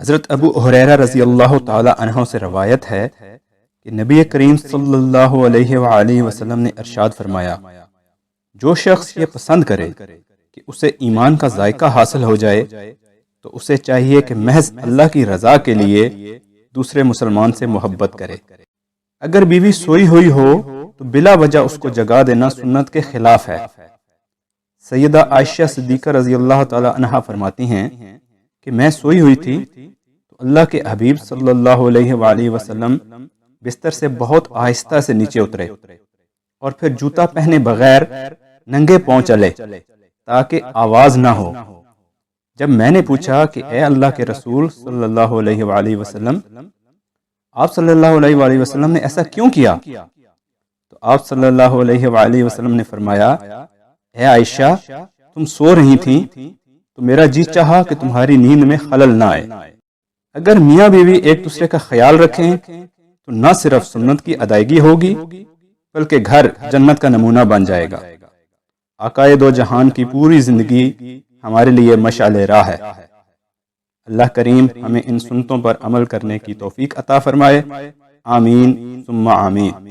حضرت ابو ہریرہ رضی اللہ تعالی عنہ سے روایت ہے کہ نبی کریم صلی اللہ علیہ وآلہ وسلم نے ارشاد فرمایا، جو شخص یہ پسند کرے کہ اسے ایمان کا ذائقہ حاصل ہو جائے تو اسے چاہیے کہ محض اللہ کی رضا کے لیے دوسرے مسلمان سے محبت کرے۔ اگر بیوی سوئی ہوئی ہو تو بلا وجہ اس کو جگا دینا سنت کے خلاف ہے۔ سیدہ عائشہ صدیقہ رضی اللہ تعالی عنہا فرماتی ہیں کہ میں سوئی ہوئی تھی تو اللہ کے حبیب صلی اللہ علیہ وآلہ وسلم بستر سے بہت آہستہ سے نیچے اترے اور پھر جوتا پہنے بغیر ننگے پاؤں چلے تاکہ آواز نہ ہو۔ جب میں نے پوچھا کہ اے اللہ کے رسول صلی اللہ علیہ وآلہ وسلم، آپ صلی اللہ علیہ وآلہ وسلم نے ایسا کیوں کیا؟ تو آپ صلی اللہ علیہ وآلہ وسلم نے فرمایا، اے عائشہ، تم سو رہی تھیں تو میرا جی چاہا کہ تمہاری نیند میں خلل نہ آئے۔ اگر میاں بیوی ایک دوسرے کا خیال رکھیں تو نہ صرف سنت کی ادائیگی ہوگی بلکہ گھر جنت کا نمونہ بن جائے گا۔ آقائے دو جہان کی پوری زندگی ہمارے لیے مشعل راہ ہے۔ اللہ کریم ہمیں ان سنتوں پر عمل کرنے کی توفیق عطا فرمائے، آمین ثم آمین۔